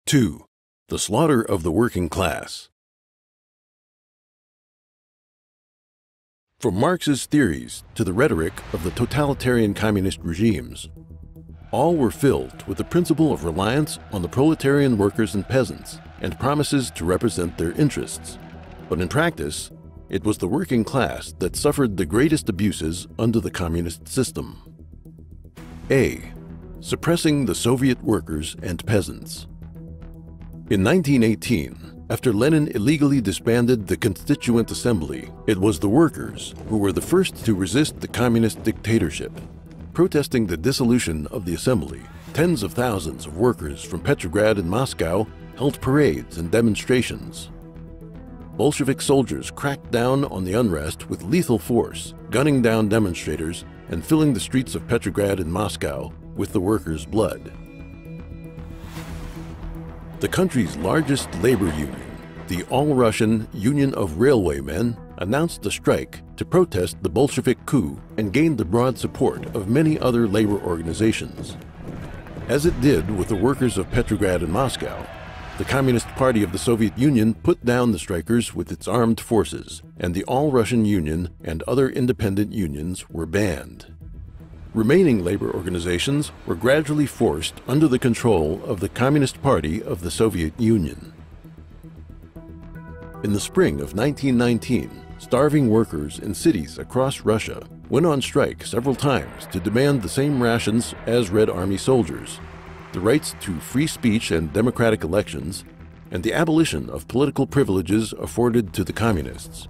2. The slaughter of the working class. From Marx's theories to the rhetoric of the totalitarian communist regimes, all were filled with the principle of reliance on the proletarian workers and peasants and promises to represent their interests. But in practice, it was the working class that suffered the greatest abuses under the communist system. A. Suppressing the Soviet workers and peasants. In 1918, after Lenin illegally disbanded the Constituent Assembly, it was the workers who were the first to resist the communist dictatorship. Protesting the dissolution of the assembly, tens of thousands of workers from Petrograd and Moscow held parades and demonstrations. Bolshevik soldiers cracked down on the unrest with lethal force, gunning down demonstrators and filling the streets of Petrograd and Moscow with the workers' blood. The country's largest labor union, the All-Russian Union of Railwaymen, announced a strike to protest the Bolshevik coup and gained the broad support of many other labor organizations. As it did with the workers of Petrograd and Moscow, the Communist Party of the Soviet Union put down the strikers with its armed forces, and the All-Russian Union and other independent unions were banned. Remaining labor organizations were gradually forced under the control of the Communist Party of the Soviet Union. In the spring of 1919, starving workers in cities across Russia went on strike several times to demand the same rations as Red Army soldiers, the rights to free speech and democratic elections, and the abolition of political privileges afforded to the communists.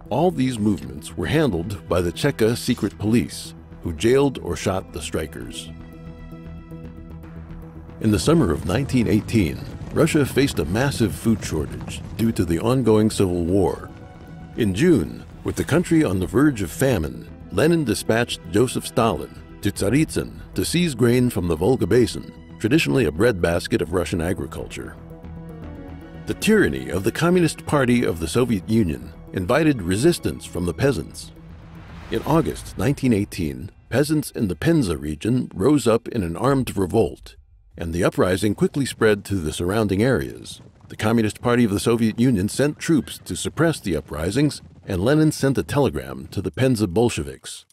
All these movements were handled by the Cheka secret police, who jailed or shot the strikers. In the summer of 1918, Russia faced a massive food shortage due to the ongoing civil war. In June, with the country on the verge of famine, Lenin dispatched Joseph Stalin to Tsaritsyn to seize grain from the Volga Basin, traditionally a breadbasket of Russian agriculture. The tyranny of the Communist Party of the Soviet Union invited resistance from the peasants. In August 1918, peasants in the Penza region rose up in an armed revolt, and the uprising quickly spread to the surrounding areas. The Communist Party of the Soviet Union sent troops to suppress the uprisings, and Lenin sent a telegram to the Penza Bolsheviks.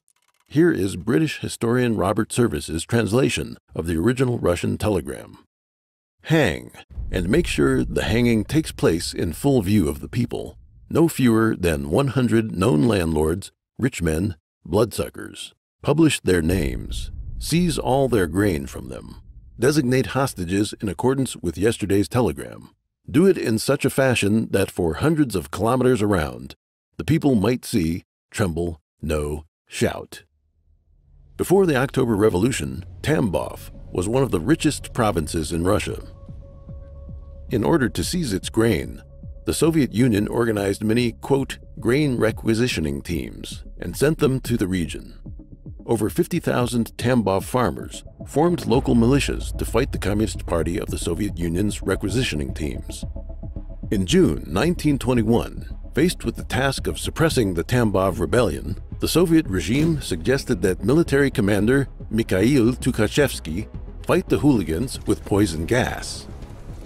Here is British historian Robert Service's translation of the original Russian telegram. Hang, and make sure the hanging takes place in full view of the people. No fewer than 100 known landlords, rich men, bloodsuckers. Publish their names. Seize all their grain from them. Designate hostages in accordance with yesterday's telegram. Do it in such a fashion that for hundreds of kilometers around, the people might see, tremble, know, shout. Before the October Revolution, Tambov was one of the richest provinces in Russia. In order to seize its grain, the Soviet Union organized many, quote, grain requisitioning teams and sent them to the region. Over 50,000 Tambov farmers formed local militias to fight the Communist Party of the Soviet Union's requisitioning teams. In June 1921, faced with the task of suppressing the Tambov rebellion, the Soviet regime suggested that military commander Mikhail Tukhachevsky fight the hooligans with poison gas.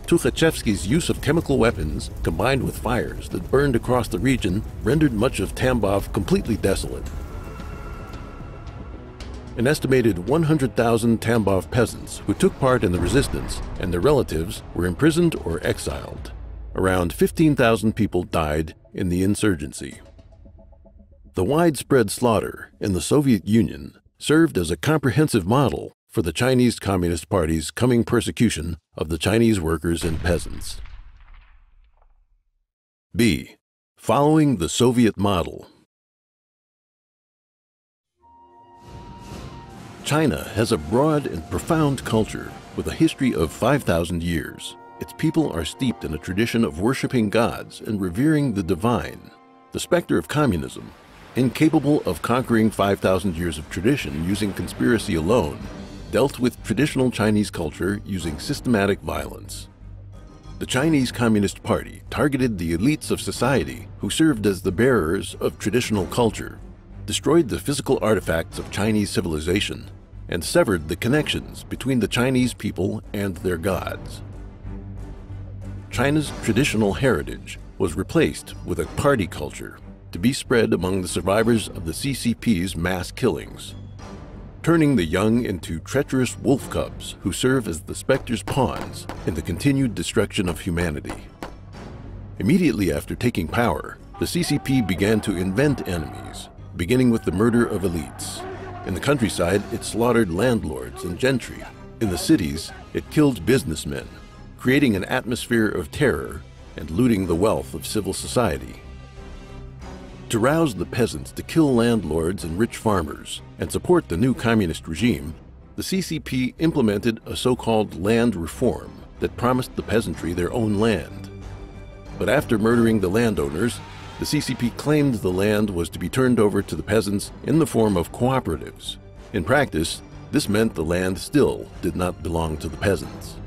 Tukhachevsky's use of chemical weapons, combined with fires that burned across the region, rendered much of Tambov completely desolate. An estimated 100,000 Tambov peasants who took part in the resistance and their relatives were imprisoned or exiled. Around 15,000 people died in the insurgency. The widespread slaughter in the Soviet Union served as a comprehensive model for the Chinese Communist Party's coming persecution of the Chinese workers and peasants. B. Following the Soviet model. China has a broad and profound culture with a history of 5,000 years. Its people are steeped in a tradition of worshiping gods and revering the divine. The specter of communism, incapable of conquering 5,000 years of tradition using conspiracy alone, dealt with traditional Chinese culture using systematic violence. The Chinese Communist Party targeted the elites of society who served as the bearers of traditional culture, destroyed the physical artifacts of Chinese civilization, and severed the connections between the Chinese people and their gods. China's traditional heritage was replaced with a party culture to be spread among the survivors of the CCP's mass killings, turning the young into treacherous wolf cubs who serve as the spectre's pawns in the continued destruction of humanity. Immediately after taking power, the CCP began to invent enemies, beginning with the murder of elites. In the countryside, it slaughtered landlords and gentry. In the cities, it killed businessmen, creating an atmosphere of terror and looting the wealth of civil society. To rouse the peasants to kill landlords and rich farmers and support the new communist regime, the CCP implemented a so-called land reform that promised the peasantry their own land. But after murdering the landowners, the CCP claimed the land was to be turned over to the peasants in the form of cooperatives. In practice, this meant the land still did not belong to the peasants.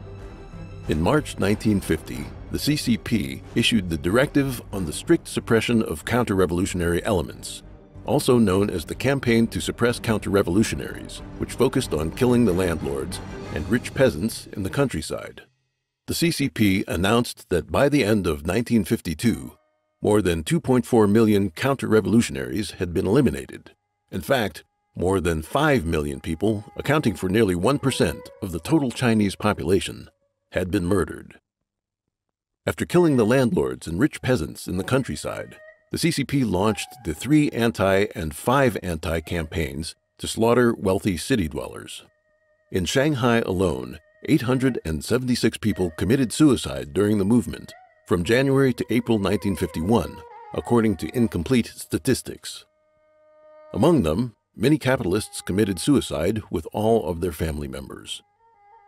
In March 1950, the CCP issued the Directive on the Strict Suppression of Counter-Revolutionary Elements, also known as the Campaign to Suppress Counter-Revolutionaries, which focused on killing the landlords and rich peasants in the countryside. The CCP announced that by the end of 1952, more than 2.4 million counter-revolutionaries had been eliminated. In fact, more than 5 million people, accounting for nearly 1% of the total Chinese population, had been murdered. After killing the landlords and rich peasants in the countryside, the CCP launched the 3 anti and 5 anti campaigns to slaughter wealthy city dwellers. In Shanghai alone, 876 people committed suicide during the movement from January to April 1951, according to incomplete statistics. Among them, many capitalists committed suicide with all of their family members.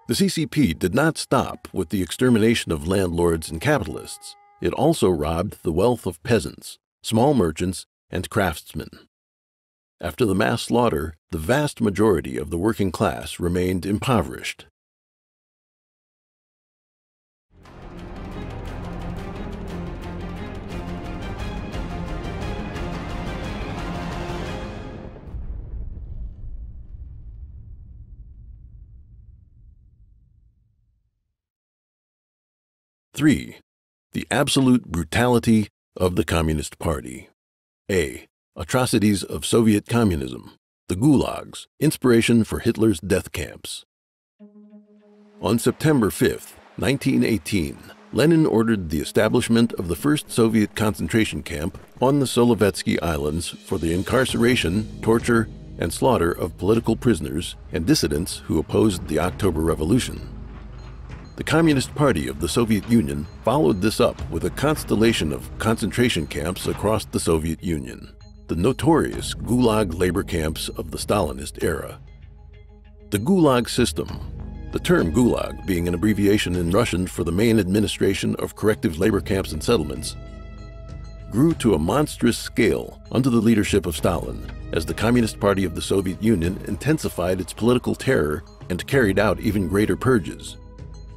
The CCP did not stop with the extermination of landlords and capitalists. It also robbed the wealth of peasants, small merchants, and craftsmen. After the mass slaughter, the vast majority of the working class remained impoverished. Three, the absolute brutality of the Communist Party. A. Atrocities of Soviet communism. The gulags, inspiration for Hitler's death camps. On September 5, 1918, Lenin ordered the establishment of the first Soviet concentration camp on the Solovetsky Islands for the incarceration, torture, and slaughter of political prisoners and dissidents who opposed the October Revolution. The Communist Party of the Soviet Union followed this up with a constellation of concentration camps across the Soviet Union, the notorious Gulag labor camps of the Stalinist era. The Gulag system, the term Gulag being an abbreviation in Russian for the main administration of corrective labor camps and settlements, grew to a monstrous scale under the leadership of Stalin as the Communist Party of the Soviet Union intensified its political terror and carried out even greater purges.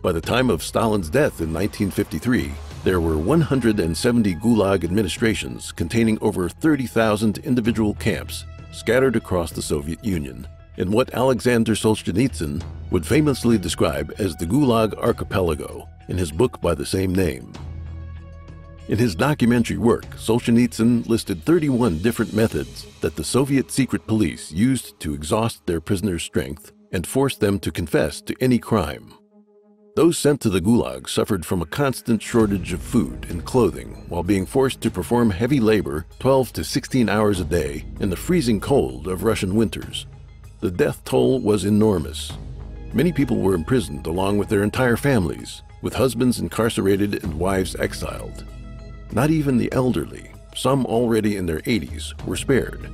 By the time of Stalin's death in 1953, there were 170 Gulag administrations containing over 30,000 individual camps scattered across the Soviet Union, in what Alexander Solzhenitsyn would famously describe as the Gulag Archipelago in his book by the same name. In his documentary work, Solzhenitsyn listed 31 different methods that the Soviet secret police used to exhaust their prisoners' strength and force them to confess to any crime. Those sent to the Gulag suffered from a constant shortage of food and clothing while being forced to perform heavy labor 12 to 16 hours a day in the freezing cold of Russian winters. The death toll was enormous. Many people were imprisoned along with their entire families, with husbands incarcerated and wives exiled. Not even the elderly, some already in their 80s, were spared.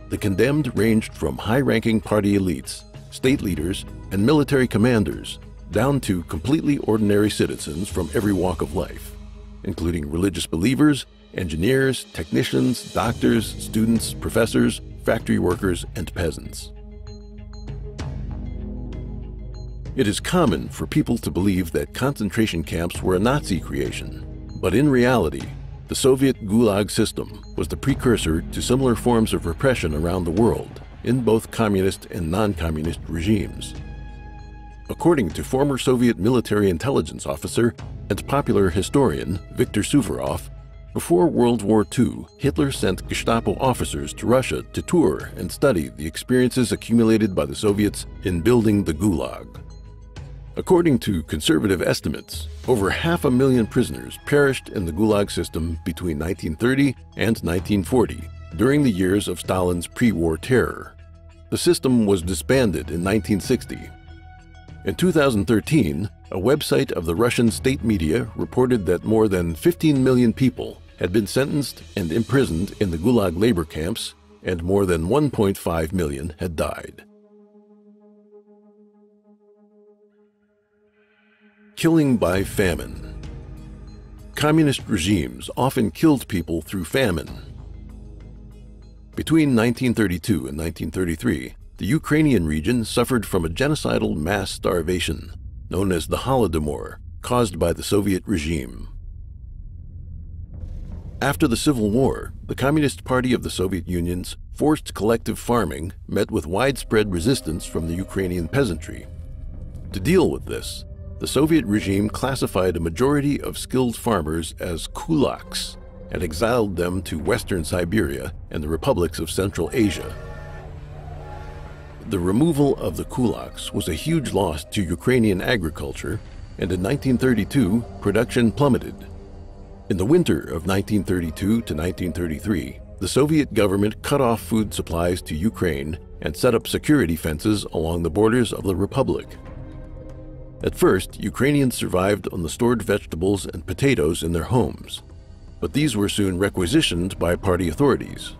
The condemned ranged from high-ranking party elites, state leaders, and military commanders, down to completely ordinary citizens from every walk of life, including religious believers, engineers, technicians, doctors, students, professors, factory workers, and peasants. It is common for people to believe that concentration camps were a Nazi creation, but in reality, the Soviet Gulag system was the precursor to similar forms of repression around the world in both communist and non-communist regimes. According to former Soviet military intelligence officer and popular historian Viktor Suvorov, before World War II, Hitler sent Gestapo officers to Russia to tour and study the experiences accumulated by the Soviets in building the Gulag. According to conservative estimates, over 500,000 prisoners perished in the Gulag system between 1930 and 1940, during the years of Stalin's pre-war terror. The system was disbanded in 1960. In 2013, a website of the Russian state media reported that more than 15 million people had been sentenced and imprisoned in the Gulag labor camps, and more than 1.5 million had died. Killing by famine. Communist regimes often killed people through famine. Between 1932 and 1933, the Ukrainian region suffered from a genocidal mass starvation, known as the Holodomor, caused by the Soviet regime. After the Civil War, the Communist Party of the Soviet Union's forced collective farming met with widespread resistance from the Ukrainian peasantry. To deal with this, the Soviet regime classified a majority of skilled farmers as kulaks and exiled them to Western Siberia and the republics of Central Asia. The removal of the kulaks was a huge loss to Ukrainian agriculture, and in 1932, production plummeted. In the winter of 1932 to 1933, the Soviet government cut off food supplies to Ukraine and set up security fences along the borders of the republic. At first, Ukrainians survived on the stored vegetables and potatoes in their homes, but these were soon requisitioned by party authorities.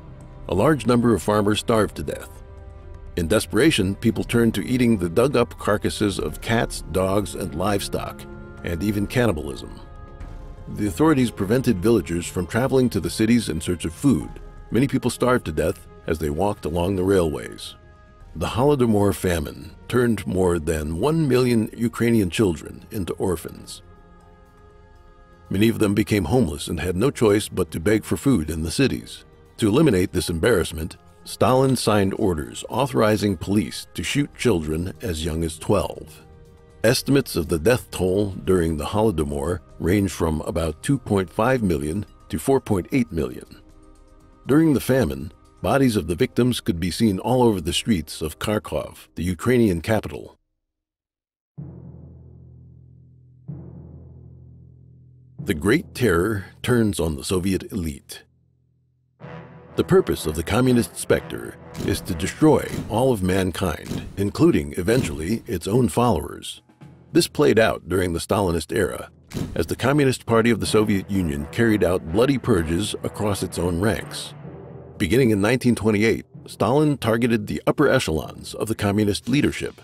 A large number of farmers starved to death. In desperation, people turned to eating the dug-up carcasses of cats, dogs, and livestock, and even cannibalism. The authorities prevented villagers from traveling to the cities in search of food. Many people starved to death as they walked along the railways. The Holodomor famine turned more than 1 million Ukrainian children into orphans. Many of them became homeless and had no choice but to beg for food in the cities. To eliminate this embarrassment, Stalin signed orders authorizing police to shoot children as young as 12. Estimates of the death toll during the Holodomor range from about 2.5 million to 4.8 million. During the famine, bodies of the victims could be seen all over the streets of Kharkov, the Ukrainian capital. The Great Terror turns on the Soviet elite. The purpose of the communist spectre is to destroy all of mankind, including, eventually, its own followers. This played out during the Stalinist era, as the Communist Party of the Soviet Union carried out bloody purges across its own ranks. Beginning in 1928, Stalin targeted the upper echelons of the communist leadership.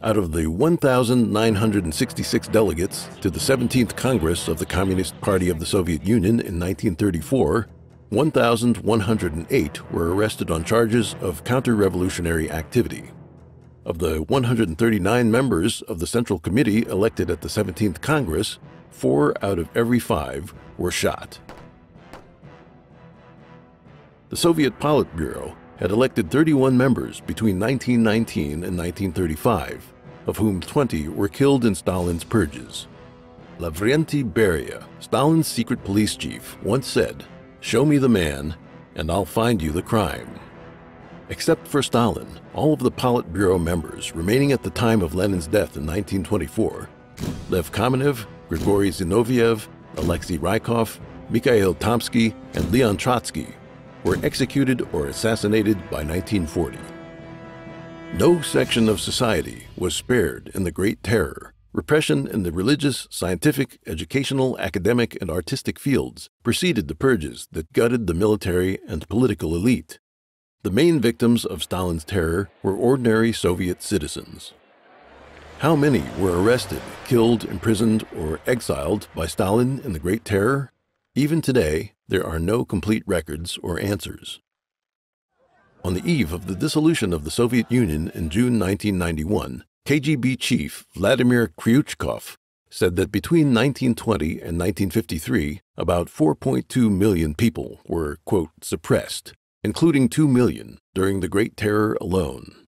Out of the 1,966 delegates to the 17th Congress of the Communist Party of the Soviet Union in 1934, 1,108 were arrested on charges of counter-revolutionary activity. Of the 139 members of the Central Committee elected at the 17th Congress, 4 out of every 5 were shot. The Soviet Politburo had elected 31 members between 1919 and 1935, of whom 20 were killed in Stalin's purges. Lavrentiy Beria, Stalin's secret police chief, once said, "Show me the man, and I'll find you the crime." Except for Stalin, all of the Politburo members remaining at the time of Lenin's death in 1924, Lev Kamenev, Grigory Zinoviev, Alexei Rykov, Mikhail Tomsky, and Leon Trotsky, were executed or assassinated by 1940. No section of society was spared in the Great Terror. Repression in the religious, scientific, educational, academic, and artistic fields preceded the purges that gutted the military and political elite. The main victims of Stalin's terror were ordinary Soviet citizens. How many were arrested, killed, imprisoned, or exiled by Stalin in the Great Terror? Even today, there are no complete records or answers. On the eve of the dissolution of the Soviet Union in June 1991, KGB chief Vladimir Kryuchkov said that between 1920 and 1953, about 4.2 million people were, quote, suppressed, including 2 million during the Great Terror alone.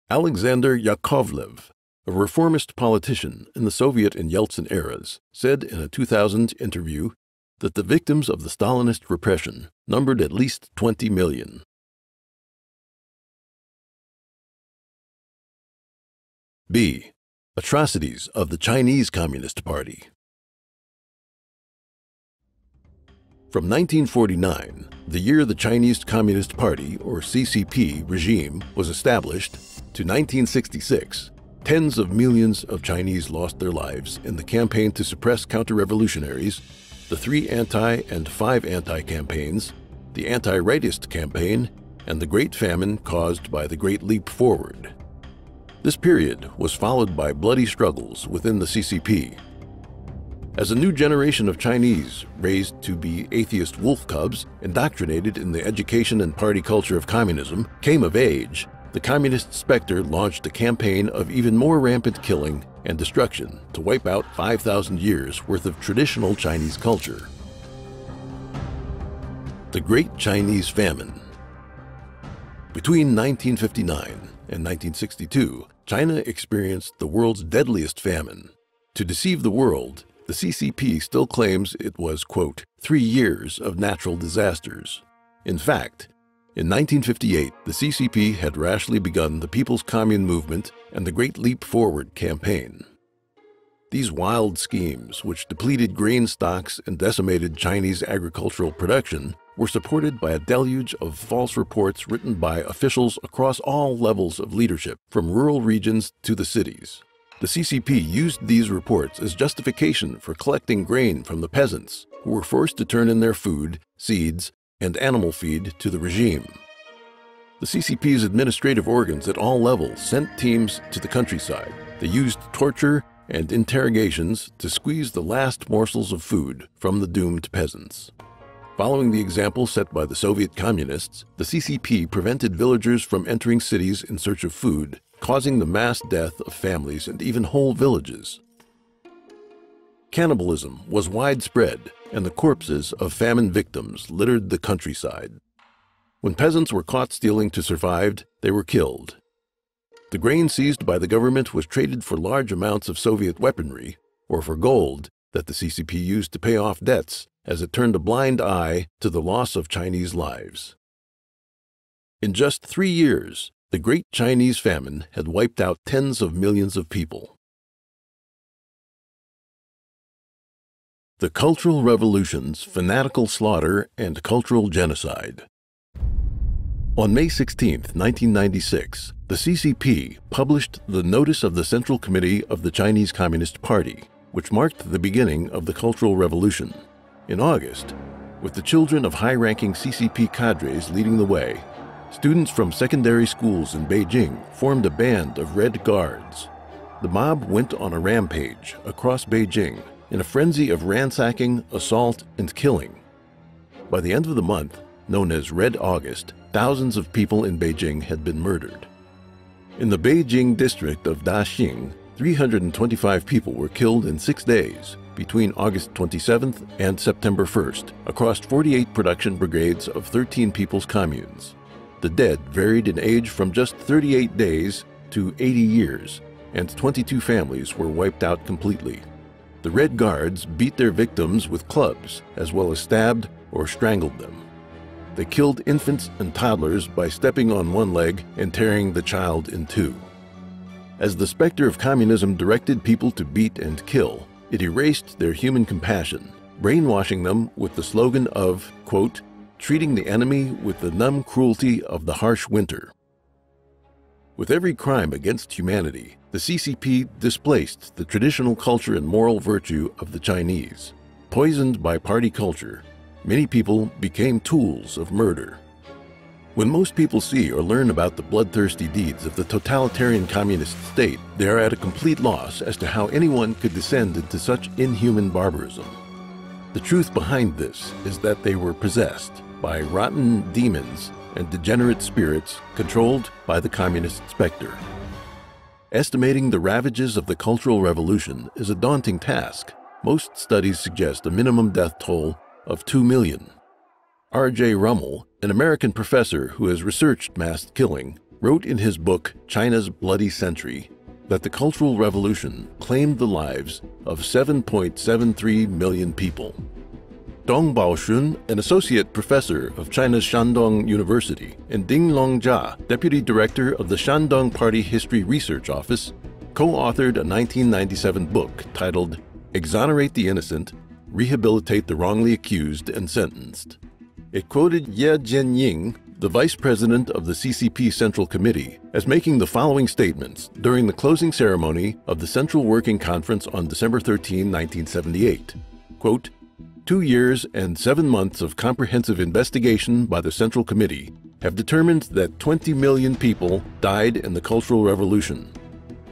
Alexander Yakovlev, a reformist politician in the Soviet and Yeltsin eras, said in a 2000 interview that the victims of the Stalinist repression numbered at least 20 million. B. Atrocities of the Chinese Communist Party. From 1949, the year the Chinese Communist Party, or CCP, regime was established, to 1966, tens of millions of Chinese lost their lives in the campaign to suppress counter-revolutionaries, the 3 anti- and 5 anti-campaigns, the anti-rightist campaign, and the Great Famine caused by the Great Leap Forward. This period was followed by bloody struggles within the CCP. As a new generation of Chinese, raised to be atheist wolf cubs, indoctrinated in the education and party culture of communism, came of age, the communist spectre launched a campaign of even more rampant killing and destruction to wipe out 5,000 years worth of traditional Chinese culture. The Great Chinese Famine. Between 1959 and 1962, China experienced the world's deadliest famine. To deceive the world, the CCP still claims it was, quote, 3 years of natural disasters. In fact, in 1958, the CCP had rashly begun the People's Commune movement and the Great Leap Forward campaign. These wild schemes, which depleted grain stocks and decimated Chinese agricultural production, were supported by a deluge of false reports written by officials across all levels of leadership, from rural regions to the cities. The CCP used these reports as justification for collecting grain from the peasants, who were forced to turn in their food, seeds, and animal feed to the regime. The CCP's administrative organs at all levels sent teams to the countryside. They used torture and interrogations to squeeze the last morsels of food from the doomed peasants. Following the example set by the Soviet communists, the CCP prevented villagers from entering cities in search of food, causing the mass death of families and even whole villages. Cannibalism was widespread, and the corpses of famine victims littered the countryside. When peasants were caught stealing to survive, they were killed. The grain seized by the government was traded for large amounts of Soviet weaponry, or for gold that the CCP used to pay off debts, as it turned a blind eye to the loss of Chinese lives. In just 3 years, the Great Chinese Famine had wiped out tens of millions of people. The Cultural Revolution's fanatical slaughter and cultural genocide. On May 16, 1996, the CCP published the Notice of the Central Committee of the Chinese Communist Party, which marked the beginning of the Cultural Revolution. In August, with the children of high-ranking CCP cadres leading the way, students from secondary schools in Beijing formed a band of Red Guards. The mob went on a rampage across Beijing in a frenzy of ransacking, assault, and killing. By the end of the month, known as Red August, thousands of people in Beijing had been murdered. In the Beijing district of Daxing, 325 people were killed in 6 days, between August 27th and September 1st, across 48 production brigades of 13 people's communes. The dead varied in age from just 38 days to 80 years, and 22 families were wiped out completely. The Red Guards beat their victims with clubs, as well as stabbed or strangled them. They killed infants and toddlers by stepping on one leg and tearing the child in two. As the specter of communism directed people to beat and kill, it erased their human compassion, brainwashing them with the slogan of, quote, treating the enemy with the numb cruelty of the harsh winter. With every crime against humanity, the CCP displaced the traditional culture and moral virtue of the Chinese. Poisoned by party culture, many people became tools of murder. When most people see or learn about the bloodthirsty deeds of the totalitarian communist state, they are at a complete loss as to how anyone could descend into such inhuman barbarism. The truth behind this is that they were possessed by rotten demons and degenerate spirits controlled by the communist specter. Estimating the ravages of the Cultural Revolution is a daunting task. Most studies suggest a minimum death toll of 2 million. R.J. Rummel, an American professor who has researched mass killing, wrote in his book China's Bloody Century, that the Cultural Revolution claimed the lives of 7.73 million people. Dong Baoshun, an associate professor of China's Shandong University, and Ding Longjia, deputy director of the Shandong Party History Research Office, co-authored a 1997 book titled Exonerate the Innocent, Rehabilitate the Wrongly Accused and Sentenced. It quoted Ye Jianying, the vice president of the CCP Central Committee, as making the following statements during the closing ceremony of the Central Working Conference on December 13, 1978. Quote, 2 years and 7 months of comprehensive investigation by the Central Committee have determined that 20 million people died in the Cultural Revolution.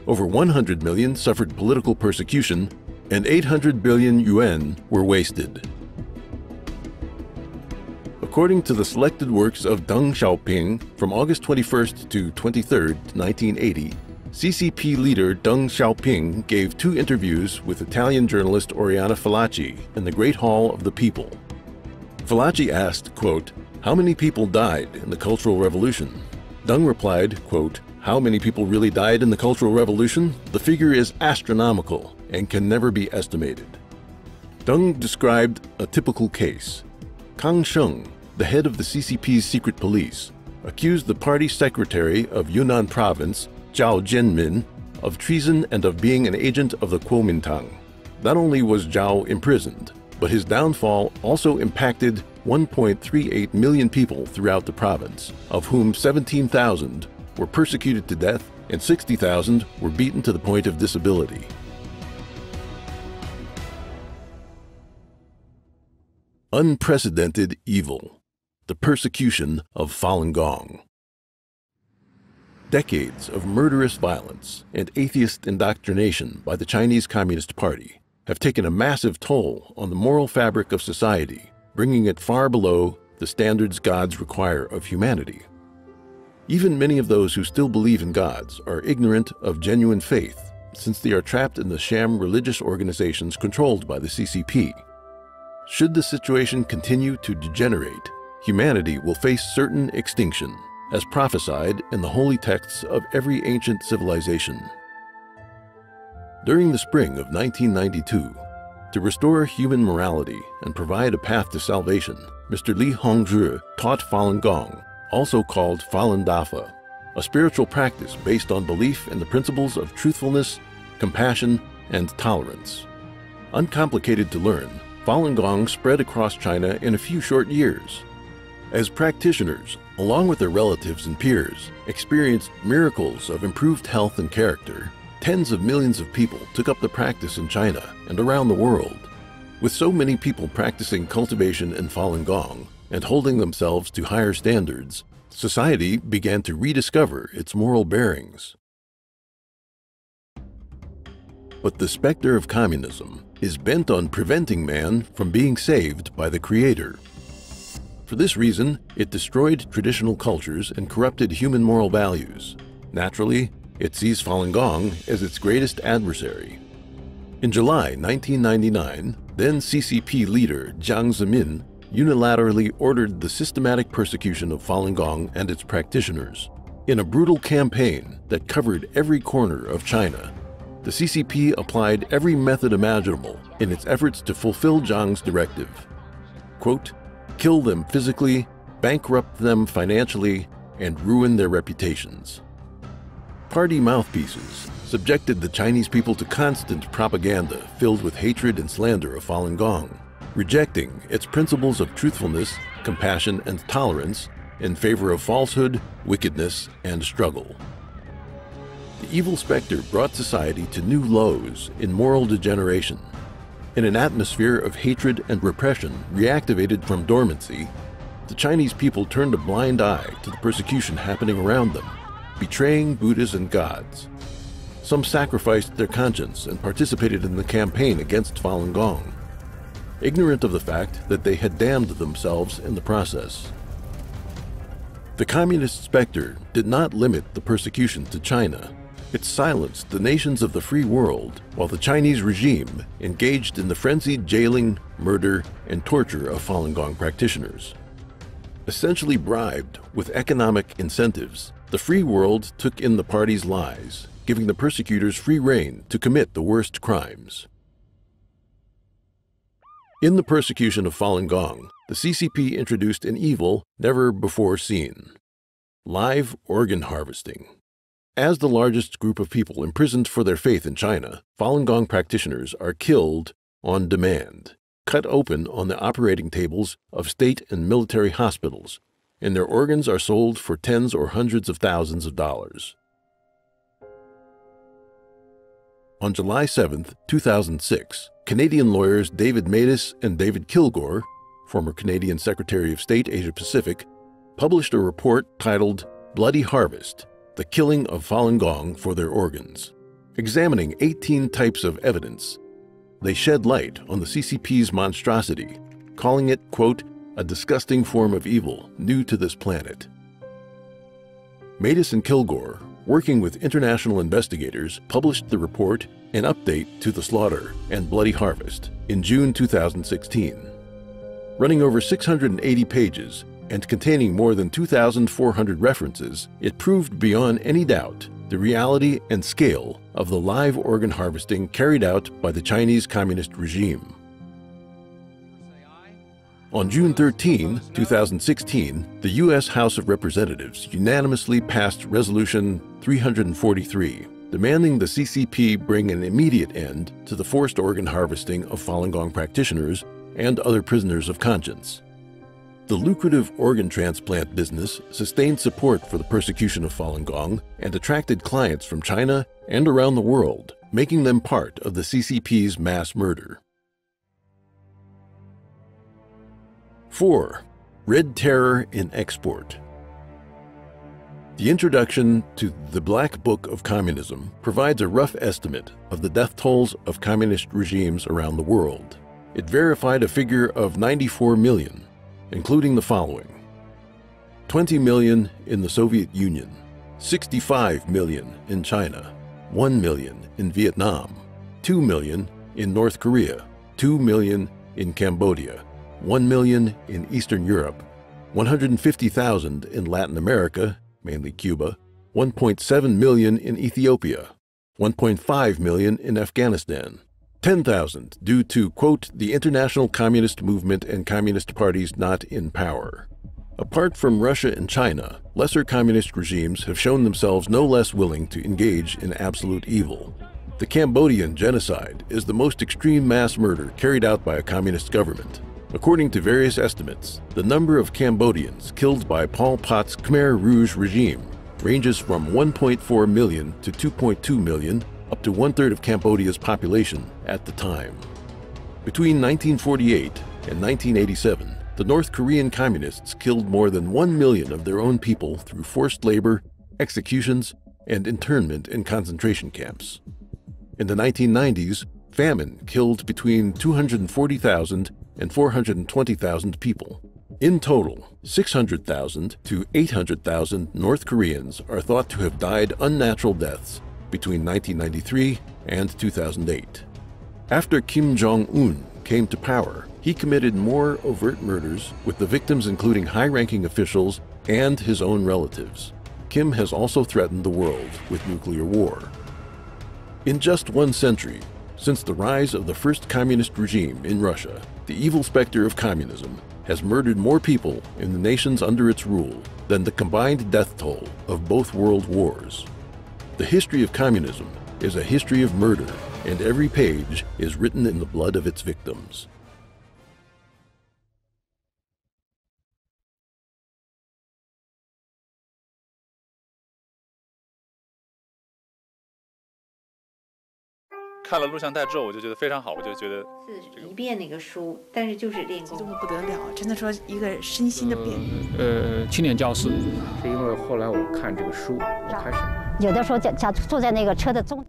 Over 100 million suffered political persecution, and 800 billion yuan were wasted. According to the selected works of Deng Xiaoping from August 21st to 23rd, 1980, CCP leader Deng Xiaoping gave 2 interviews with Italian journalist Oriana Fallaci in the Great Hall of the People. Fallaci asked, quote, "How many people died in the Cultural Revolution?" Deng replied, quote, "How many people really died in the Cultural Revolution? The figure is astronomical and can never be estimated." Deng described a typical case. Kang Sheng, the head of the CCP's secret police, accused the party secretary of Yunnan province, Zhao Jianmin, of treason and of being an agent of the Kuomintang. Not only was Zhao imprisoned, but his downfall also impacted 1.38 million people throughout the province, of whom 17,000 were persecuted to death and 60,000 were beaten to the point of disability. Unprecedented evil. The persecution of Falun Gong. Decades of murderous violence and atheist indoctrination by the Chinese Communist Party have taken a massive toll on the moral fabric of society, bringing it far below the standards gods require of humanity. Even many of those who still believe in gods are ignorant of genuine faith, since they are trapped in the sham religious organizations controlled by the CCP. Should the situation continue to degenerate, humanity will face certain extinction, as prophesied in the holy texts of every ancient civilization. During the spring of 1992, to restore human morality and provide a path to salvation, Mr. Li Hongzhi taught Falun Gong, also called Falun Dafa, a spiritual practice based on belief in the principles of truthfulness, compassion, and tolerance. Uncomplicated to learn, Falun Gong spread across China in a few short years. As practitioners, along with their relatives and peers, experienced miracles of improved health and character, tens of millions of people took up the practice in China and around the world. With so many people practicing cultivation in Falun Gong and holding themselves to higher standards, society began to rediscover its moral bearings. But the specter of communism is bent on preventing man from being saved by the Creator. For this reason, it destroyed traditional cultures and corrupted human moral values. Naturally, it sees Falun Gong as its greatest adversary. In July 1999, then CCP leader Jiang Zemin unilaterally ordered the systematic persecution of Falun Gong and its practitioners. In a brutal campaign that covered every corner of China, the CCP applied every method imaginable in its efforts to fulfill Jiang's directive. Quote, "Kill them physically, bankrupt them financially, and ruin their reputations." Party mouthpieces subjected the Chinese people to constant propaganda filled with hatred and slander of Falun Gong, rejecting its principles of truthfulness, compassion, and tolerance in favor of falsehood, wickedness, and struggle. The evil specter brought society to new lows in moral degeneration. In an atmosphere of hatred and repression reactivated from dormancy, the Chinese people turned a blind eye to the persecution happening around them, betraying Buddhas and gods. Some sacrificed their conscience and participated in the campaign against Falun Gong, ignorant of the fact that they had damned themselves in the process. The communist specter did not limit the persecution to China. It silenced the nations of the free world, while the Chinese regime engaged in the frenzied jailing, murder, and torture of Falun Gong practitioners. Essentially bribed with economic incentives, the free world took in the party's lies, giving the persecutors free rein to commit the worst crimes. In the persecution of Falun Gong, the CCP introduced an evil never before seen: live organ harvesting. As the largest group of people imprisoned for their faith in China, Falun Gong practitioners are killed on demand, cut open on the operating tables of state and military hospitals, and their organs are sold for tens or hundreds of thousands of dollars. On July 7, 2006, Canadian lawyers David Matas and David Kilgour, former Canadian Secretary of State Asia-Pacific, published a report titled "Bloody Harvest: The Killing of Falun Gong for Their Organs." Examining 18 types of evidence, they shed light on the CCP's monstrosity, calling it, quote, "a disgusting form of evil new to this planet." Matas and Kilgour, working with international investigators, published the report "An Update to the Slaughter and Bloody Harvest" in June 2016. Running over 680 pages and containing more than 2,400 references, it proved beyond any doubt the reality and scale of the live organ harvesting carried out by the Chinese Communist regime. On June 13, 2016, the U.S. House of Representatives unanimously passed Resolution 343, demanding the CCP bring an immediate end to the forced organ harvesting of Falun Gong practitioners and other prisoners of conscience. The lucrative organ transplant business sustained support for the persecution of Falun Gong and attracted clients from China and around the world, making them part of the CCP's mass murder. 4. Red Terror in Export. The introduction to the Black Book of Communism provides a rough estimate of the death tolls of communist regimes around the world. It verified a figure of 94 million, including the following: 20 million in the Soviet Union, 65 million in China, 1 million in Vietnam, 2 million in North Korea, 2 million in Cambodia, 1 million in Eastern Europe, 150,000 in Latin America, mainly Cuba, 1.7 million in Ethiopia, 1.5 million in Afghanistan, 10,000 due to, quote, the international communist movement and communist parties not in power. Apart from Russia and China, lesser communist regimes have shown themselves no less willing to engage in absolute evil. The Cambodian genocide is the most extreme mass murder carried out by a communist government. According to various estimates, the number of Cambodians killed by Pol Pot's Khmer Rouge regime ranges from 1.4 million to 2.2 million, up to one-third of Cambodia's population at the time. Between 1948 and 1987, the North Korean communists killed more than 1 million of their own people through forced labor, executions, and internment in concentration camps. In the 1990s, famine killed between 240,000 and 420,000 people. In total, 600,000 to 800,000 North Koreans are thought to have died unnatural deaths between 1993 and 2008. After Kim Jong-un came to power, he committed more overt murders, with the victims including high-ranking officials and his own relatives. Kim has also threatened the world with nuclear war. In just 1 century, since the rise of the first communist regime in Russia, the evil specter of communism has murdered more people in the nations under its rule than the combined death toll of both world wars. The history of communism is a history of murder, and every page is written in the blood of its victims.看了录像带之后，我就觉得非常好，我就觉得是一遍那个书，但是就是练功，激动得不得了，真的说一个身心的变。青年教师，是因为后来我看这个书，我开始有的时候坐在那个车的中。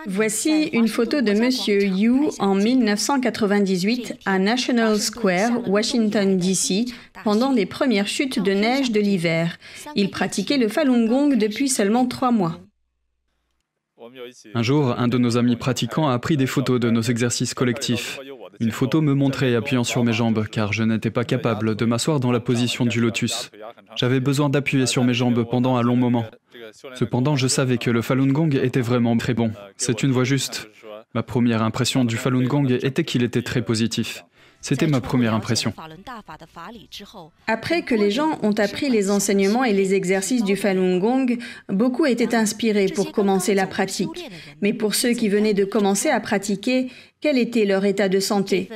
Voici une photo de Monsieur Yu en 1998 à National Square, Washington, D.C., pendant les premières chutes de neige de l'hiver. Il pratiquait le Falun Gong depuis seulement 3 mois. Un jour, un de nos amis pratiquants a pris des photos de nos exercices collectifs. Une photo me montrait appuyant sur mes jambes, car je n'étais pas capable de m'asseoir dans la position du lotus. J'avais besoin d'appuyer sur mes jambes pendant un long moment. Cependant, je savais que le Falun Gong était vraiment très bon. C'est une voie juste. Ma première impression du Falun Gong était qu'il était très positif. C'était ma première impression. Après que les gens ont appris les enseignements et les exercices du Falun Gong, beaucoup étaient inspirés pour commencer la pratique. Mais pour ceux qui venaient de commencer à pratiquer, quel était leur état de santé?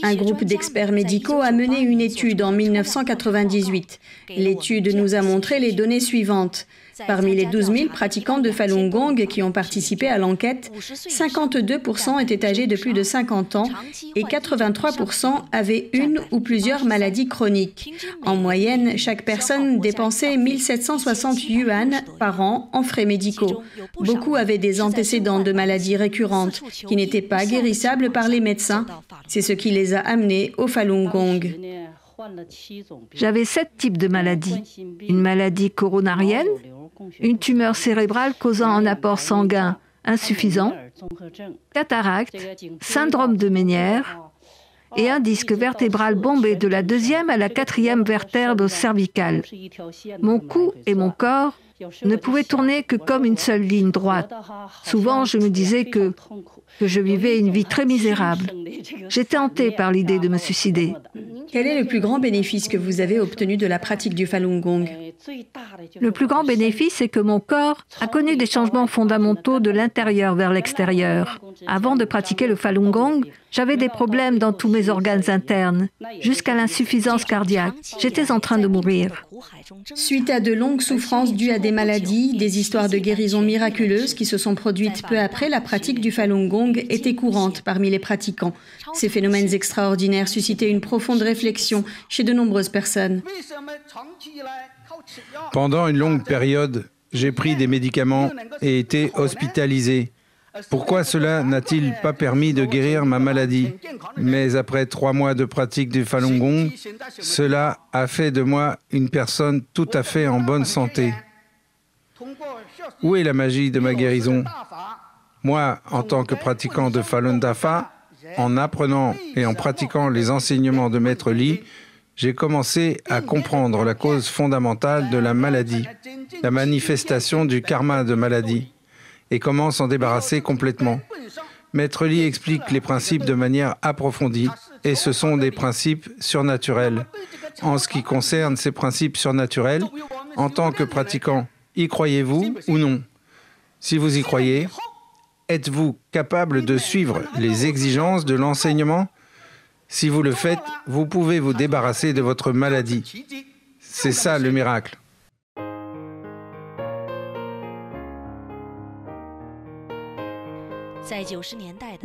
Un groupe d'experts médicaux a mené une étude en 1998. L'étude nous a montré les données suivantes. Parmi les 12 000 pratiquants de Falun Gong qui ont participé à l'enquête, 52% étaient âgés de plus de 50 ans et 83% avaient une ou plusieurs maladies chroniques. En moyenne, chaque personne dépensait 1 760 yuan par an en frais médicaux. Beaucoup avaient des antécédents de maladies récurrentes qui n'étaient pas guérissables par les médecins. C'est ce qui les a amenés au Falun Gong. J'avais 7 types de maladies. Une maladie coronarienne, une tumeur cérébrale causant un apport sanguin insuffisant, cataracte, syndrome de Ménière et un disque vertébral bombé de la 2e à la 4e vertèbre cervicale. Mon cou et mon corps ne pouvaient tourner que comme une seule ligne droite. Souvent, je me disais que je vivais une vie très misérable. J'étais hantée par l'idée de me suicider. Quel est le plus grand bénéfice que vous avez obtenu de la pratique du Falun Gong? Le plus grand bénéfice, c'est que mon corps a connu des changements fondamentaux de l'intérieur vers l'extérieur. Avant de pratiquer le Falun Gong, j'avais des problèmes dans tous mes organes internes, jusqu'à l'insuffisance cardiaque. J'étais en train de mourir. Suite à de longues souffrances dues à des maladies, des histoires de guérison miraculeuses qui se sont produites peu après la pratique du Falun Gong étaient courantes parmi les pratiquants. Ces phénomènes extraordinaires suscitaient une profonde réflexion chez de nombreuses personnes. Pendant une longue période, j'ai pris des médicaments et été hospitalisé. Pourquoi cela n'a-t-il pas permis de guérir ma maladie? Mais après 3 mois de pratique du Falun Gong, cela a fait de moi une personne tout à fait en bonne santé. Où est la magie de ma guérison? Moi, en tant que pratiquant de Falun Dafa, en apprenant et en pratiquant les enseignements de Maître Li, j'ai commencé à comprendre la cause fondamentale de la maladie, la manifestation du karma de maladie, et comment s'en débarrasser complètement. Maître Li explique les principes de manière approfondie, et ce sont des principes surnaturels. En ce qui concerne ces principes surnaturels, en tant que pratiquant, y croyez-vous ou non? Si vous y croyez, êtes-vous capable de suivre les exigences de l'enseignement? Si vous le faites, vous pouvez vous débarrasser de votre maladie. C'est ça le miracle.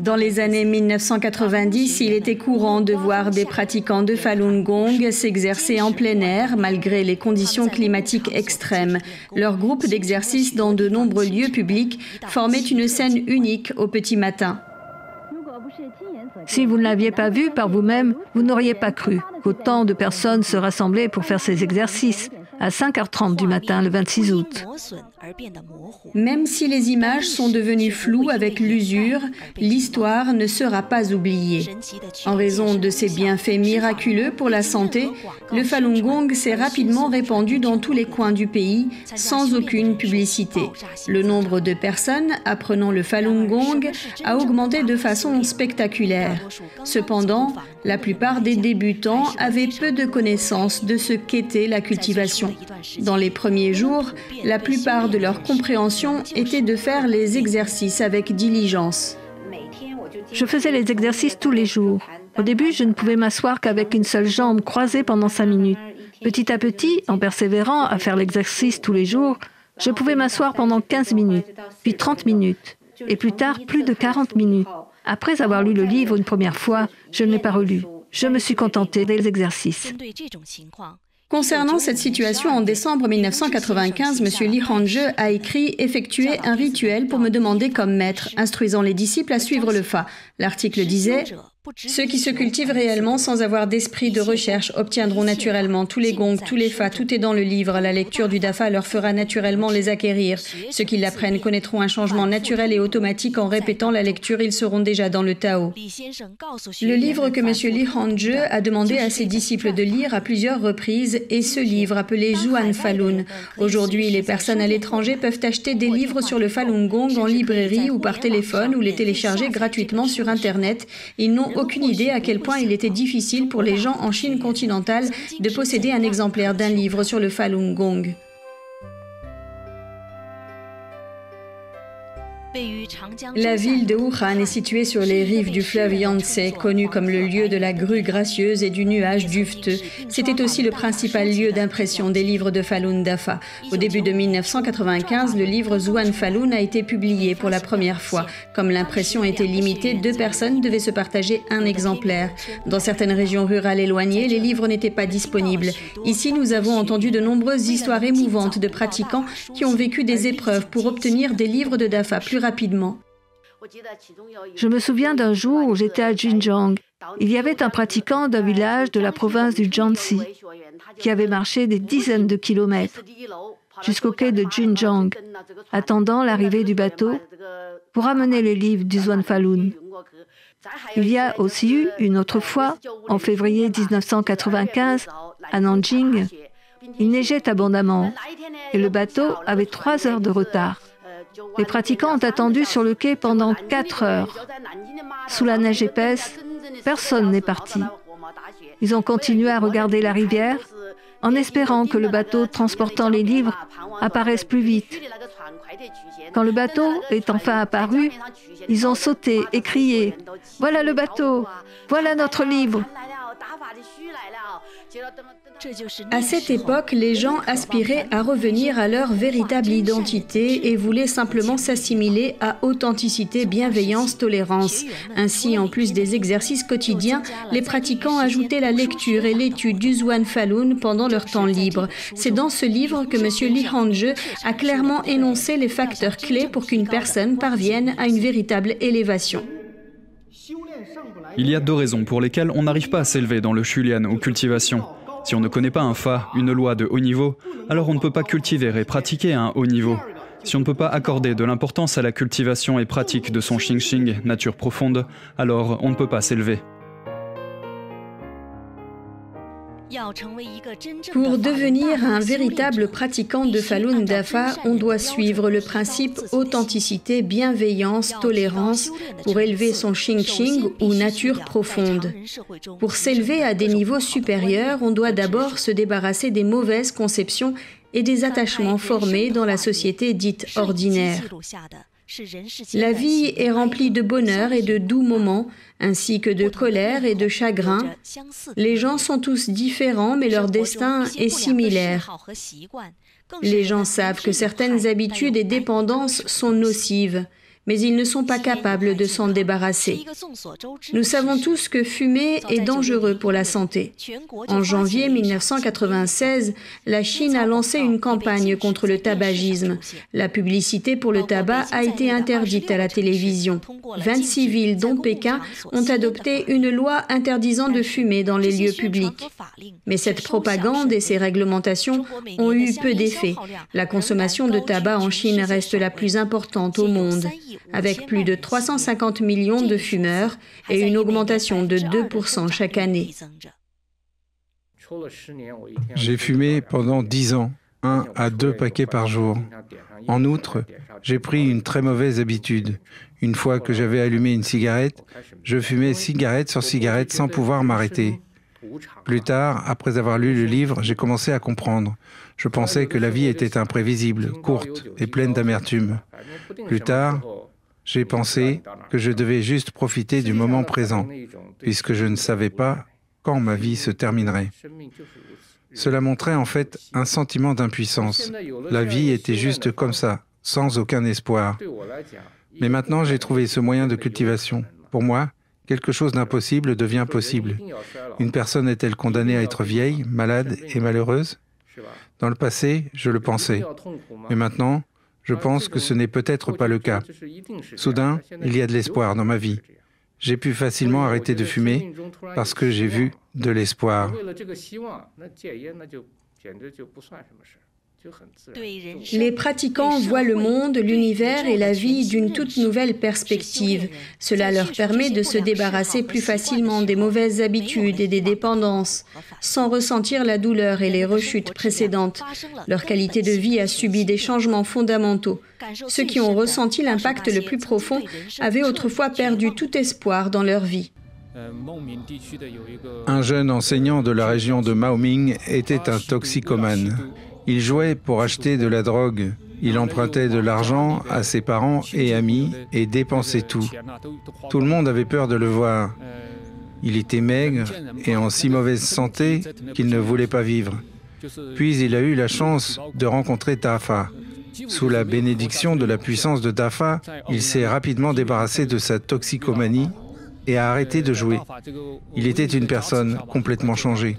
Dans les années 1990, il était courant de voir des pratiquants de Falun Gong s'exercer en plein air malgré les conditions climatiques extrêmes. Leur groupe d'exercice dans de nombreux lieux publics formait une scène unique au petit matin. Si vous ne l'aviez pas vu par vous-même, vous n'auriez pas cru qu'autant de personnes se rassemblaient pour faire ces exercices à 5h30 du matin le 26 août. Même si les images sont devenues floues avec l'usure, l'histoire ne sera pas oubliée. En raison de ses bienfaits miraculeux pour la santé, le Falun Gong s'est rapidement répandu dans tous les coins du pays sans aucune publicité. Le nombre de personnes apprenant le Falun Gong a augmenté de façon spectaculaire. Cependant, la plupart des débutants avaient peu de connaissances de ce qu'était la cultivation. Dans les premiers jours, la plupart de leur compréhension était de faire les exercices avec diligence. Je faisais les exercices tous les jours. Au début, je ne pouvais m'asseoir qu'avec une seule jambe croisée pendant 5 minutes. Petit à petit, en persévérant à faire l'exercice tous les jours, je pouvais m'asseoir pendant 15 minutes, puis 30 minutes, et plus tard, plus de 40 minutes. Après avoir lu le livre une première fois, je ne l'ai pas relu. Je me suis contentée des exercices. Concernant cette situation, en décembre 1995, M. Li Hongzhi a écrit « Effectuer un rituel pour me demander comme maître, instruisant les disciples à suivre le fa ». L'article disait « Ceux qui se cultivent réellement sans avoir d'esprit de recherche obtiendront naturellement tous les gongs, tous les fa, tout est dans le livre. La lecture du dafa leur fera naturellement les acquérir. Ceux qui l'apprennent connaîtront un changement naturel et automatique en répétant la lecture, ils seront déjà dans le Tao. » Le livre que M. Li Hongzhi a demandé à ses disciples de lire à plusieurs reprises est ce livre appelé Zhuan Falun. Aujourd'hui, les personnes à l'étranger peuvent acheter des livres sur le Falun Gong en librairie ou par téléphone ou les télécharger gratuitement sur Internet. Ils n'ont aucune idée à quel point il était difficile pour les gens en Chine continentale de posséder un exemplaire d'un livre sur le Falun Gong. La ville de Wuhan est située sur les rives du fleuve Yangtze, connue comme le lieu de la grue gracieuse et du nuage duveteux. C'était aussi le principal lieu d'impression des livres de Falun Dafa. Au début de 1995, le livre Zhuan Falun a été publié pour la première fois. Comme l'impression était limitée, 2 personnes devaient se partager un exemplaire. Dans certaines régions rurales éloignées, les livres n'étaient pas disponibles. Ici, nous avons entendu de nombreuses histoires émouvantes de pratiquants qui ont vécu des épreuves pour obtenir des livres de Dafa plus rapidement. Je me souviens d'un jour où j'étais à Xinjiang. Il y avait un pratiquant d'un village de la province du Jiangxi qui avait marché des dizaines de kilomètres jusqu'au quai de Xinjiang, attendant l'arrivée du bateau pour amener les livres du Zhuan Falun. Il y a aussi eu une autre fois, en février 1995, à Nanjing. Il neigeait abondamment et le bateau avait 3 heures de retard. Les pratiquants ont attendu sur le quai pendant 4 heures. Sous la neige épaisse, personne n'est parti. Ils ont continué à regarder la rivière en espérant que le bateau transportant les livres apparaisse plus vite. Quand le bateau est enfin apparu, ils ont sauté et crié « Voilà le bateau! Voilà notre livre !» À cette époque, les gens aspiraient à revenir à leur véritable identité et voulaient simplement s'assimiler à authenticité, bienveillance, tolérance. Ainsi, en plus des exercices quotidiens, les pratiquants ajoutaient la lecture et l'étude du Zhuan Falun pendant leur temps libre. C'est dans ce livre que M. Li Hongzhi a clairement énoncé les facteurs clés pour qu'une personne parvienne à une véritable élévation. Il y a 2 raisons pour lesquelles on n'arrive pas à s'élever dans le Shulian ou cultivation. Si on ne connaît pas un fa, une loi de haut niveau, alors on ne peut pas cultiver et pratiquer à un haut niveau. Si on ne peut pas accorder de l'importance à la cultivation et pratique de son xing-xing, nature profonde, alors on ne peut pas s'élever. Pour devenir un véritable pratiquant de Falun Dafa, on doit suivre le principe authenticité, bienveillance, tolérance pour élever son xing-xing ou nature profonde. Pour s'élever à des niveaux supérieurs, on doit d'abord se débarrasser des mauvaises conceptions et des attachements formés dans la société dite ordinaire. La vie est remplie de bonheur et de doux moments, ainsi que de colère et de chagrin. Les gens sont tous différents, mais leur destin est similaire. Les gens savent que certaines habitudes et dépendances sont nocives, mais ils ne sont pas capables de s'en débarrasser. Nous savons tous que fumer est dangereux pour la santé. En janvier 1996, la Chine a lancé une campagne contre le tabagisme. La publicité pour le tabac a été interdite à la télévision. 26 villes, dont Pékin, ont adopté une loi interdisant de fumer dans les lieux publics. Mais cette propagande et ces réglementations ont eu peu d'effet. La consommation de tabac en Chine reste la plus importante au monde, avec plus de 350 millions de fumeurs et une augmentation de 2% chaque année. J'ai fumé pendant 10 ans, 1 à 2 paquets par jour. En outre, j'ai pris une très mauvaise habitude. Une fois que j'avais allumé une cigarette, je fumais cigarette sur cigarette sans pouvoir m'arrêter. Plus tard, après avoir lu le livre, j'ai commencé à comprendre. Je pensais que la vie était imprévisible, courte et pleine d'amertume. Plus tard, j'ai pensé que je devais juste profiter du moment présent, puisque je ne savais pas quand ma vie se terminerait. Cela montrait en fait un sentiment d'impuissance. La vie était juste comme ça, sans aucun espoir. Mais maintenant, j'ai trouvé ce moyen de cultivation. Pour moi, quelque chose d'impossible devient possible. Une personne est-elle condamnée à être vieille, malade et malheureuse? Dans le passé, je le pensais. Mais maintenant, je pense que ce n'est peut-être pas le cas. Soudain, il y a de l'espoir dans ma vie. J'ai pu facilement arrêter de fumer parce que j'ai vu de l'espoir. Les pratiquants voient le monde, l'univers et la vie d'une toute nouvelle perspective. Cela leur permet de se débarrasser plus facilement des mauvaises habitudes et des dépendances, sans ressentir la douleur et les rechutes précédentes. Leur qualité de vie a subi des changements fondamentaux. Ceux qui ont ressenti l'impact le plus profond avaient autrefois perdu tout espoir dans leur vie. Un jeune enseignant de la région de Maoming était un toxicomane. Il jouait pour acheter de la drogue. Il empruntait de l'argent à ses parents et amis et dépensait tout. Tout le monde avait peur de le voir. Il était maigre et en si mauvaise santé qu'il ne voulait pas vivre. Puis il a eu la chance de rencontrer Dafa. Sous la bénédiction de la puissance de Dafa, il s'est rapidement débarrassé de sa toxicomanie et a arrêté de jouer. Il était une personne complètement changée.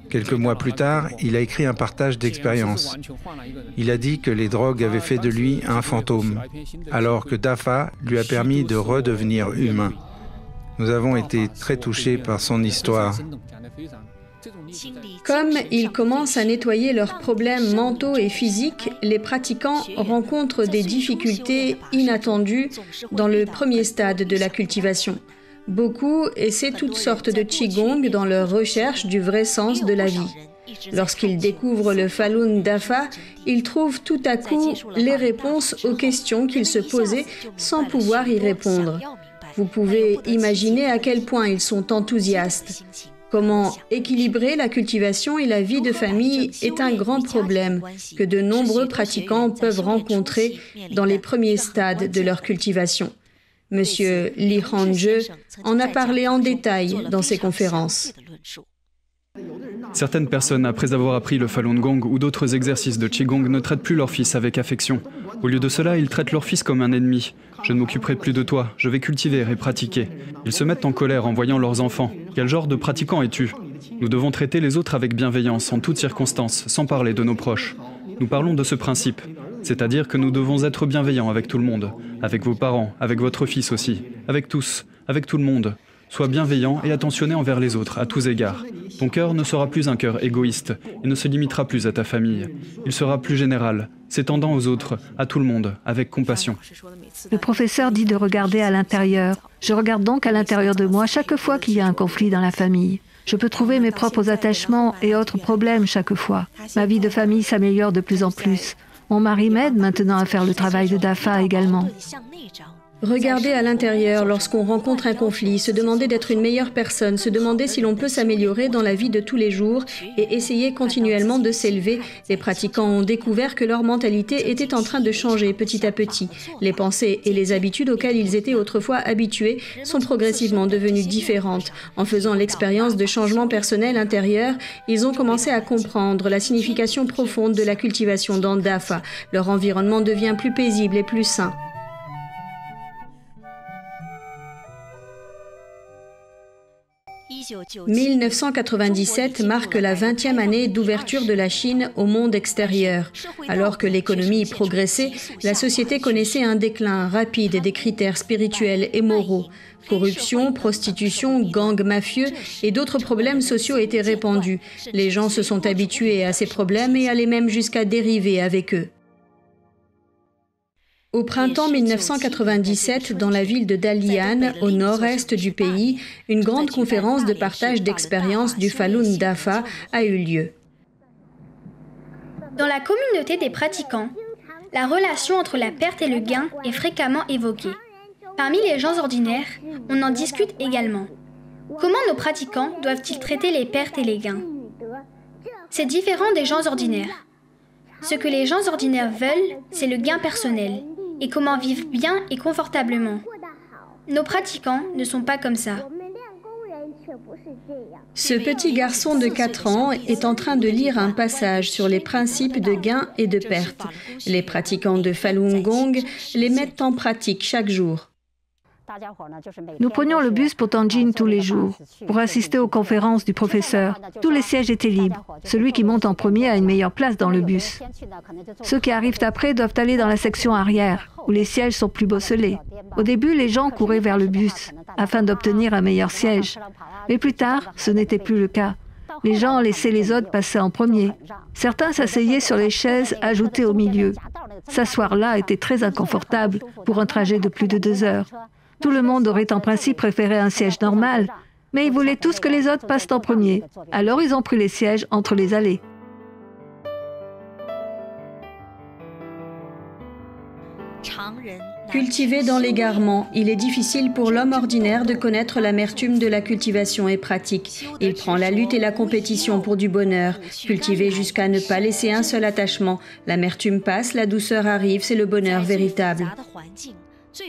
Quelques mois plus tard, il a écrit un partage d'expérience. Il a dit que les drogues avaient fait de lui un fantôme, alors que Dafa lui a permis de redevenir humain. Nous avons été très touchés par son histoire. Comme ils commencent à nettoyer leurs problèmes mentaux et physiques, les pratiquants rencontrent des difficultés inattendues dans le premier stade de la cultivation. Beaucoup essaient toutes sortes de qigong dans leur recherche du vrai sens de la vie. Lorsqu'ils découvrent le Falun Dafa, ils trouvent tout à coup les réponses aux questions qu'ils se posaient sans pouvoir y répondre. Vous pouvez imaginer à quel point ils sont enthousiastes. Comment équilibrer la cultivation et la vie de famille est un grand problème que de nombreux pratiquants peuvent rencontrer dans les premiers stades de leur cultivation. Monsieur Li Hangzhe en a parlé en détail dans ses conférences. Certaines personnes, après avoir appris le Falun Gong ou d'autres exercices de Qigong, ne traitent plus leur fils avec affection. Au lieu de cela, ils traitent leur fils comme un ennemi. « Je ne m'occuperai plus de toi, je vais cultiver et pratiquer ». Ils se mettent en colère en voyant leurs enfants. Quel genre de pratiquant es-tu? Nous devons traiter les autres avec bienveillance, en toutes circonstances, sans parler de nos proches. Nous parlons de ce principe, c'est-à-dire que nous devons être bienveillants avec tout le monde, avec vos parents, avec votre fils aussi, avec tous, avec tout le monde. Sois bienveillant et attentionné envers les autres, à tous égards. Ton cœur ne sera plus un cœur égoïste et ne se limitera plus à ta famille. Il sera plus général, s'étendant aux autres, à tout le monde, avec compassion. Le professeur dit de regarder à l'intérieur. Je regarde donc à l'intérieur de moi chaque fois qu'il y a un conflit dans la famille. Je peux trouver mes propres attachements et autres problèmes chaque fois. Ma vie de famille s'améliore de plus en plus. Mon mari m'aide maintenant à faire le travail de Dafa également. Regarder à l'intérieur lorsqu'on rencontre un conflit, se demander d'être une meilleure personne, se demander si l'on peut s'améliorer dans la vie de tous les jours et essayer continuellement de s'élever. Les pratiquants ont découvert que leur mentalité était en train de changer petit à petit. Les pensées et les habitudes auxquelles ils étaient autrefois habitués sont progressivement devenues différentes. En faisant l'expérience de changements personnels intérieurs, ils ont commencé à comprendre la signification profonde de la cultivation dans Dafa. Leur environnement devient plus paisible et plus sain. 1997 marque la 20e année d'ouverture de la Chine au monde extérieur. Alors que l'économie progressait, la société connaissait un déclin rapide des critères spirituels et moraux. Corruption, prostitution, gangs mafieux et d'autres problèmes sociaux étaient répandus. Les gens se sont habitués à ces problèmes et allaient même jusqu'à dériver avec eux. Au printemps 1997, dans la ville de Dalian, au nord-est du pays, une grande conférence de partage d'expériences du Falun Dafa a eu lieu. Dans la communauté des pratiquants, la relation entre la perte et le gain est fréquemment évoquée. Parmi les gens ordinaires, on en discute également. Comment nos pratiquants doivent-ils traiter les pertes et les gains? C'est différent des gens ordinaires. Ce que les gens ordinaires veulent, c'est le gain personnel. Et comment vivre bien et confortablement. Nos pratiquants ne sont pas comme ça. Ce petit garçon de 4 ans est en train de lire un passage sur les principes de gain et de perte. Les pratiquants de Falun Gong les mettent en pratique chaque jour. Nous prenions le bus pour Tianjin tous les jours, pour assister aux conférences du professeur. Tous les sièges étaient libres. Celui qui monte en premier a une meilleure place dans le bus. Ceux qui arrivent après doivent aller dans la section arrière, où les sièges sont plus bosselés. Au début, les gens couraient vers le bus, afin d'obtenir un meilleur siège. Mais plus tard, ce n'était plus le cas. Les gens laissaient les autres passer en premier. Certains s'asseyaient sur les chaises ajoutées au milieu. S'asseoir là était très inconfortable pour un trajet de plus de 2 heures. Tout le monde aurait en principe préféré un siège normal, mais ils voulaient tous que les autres passent en premier. Alors ils ont pris les sièges entre les allées. Cultivé dans l'égarement, il est difficile pour l'homme ordinaire de connaître l'amertume de la cultivation et pratique. Il prend la lutte et la compétition pour du bonheur. Cultivé jusqu'à ne pas laisser un seul attachement. L'amertume passe, la douceur arrive, c'est le bonheur véritable.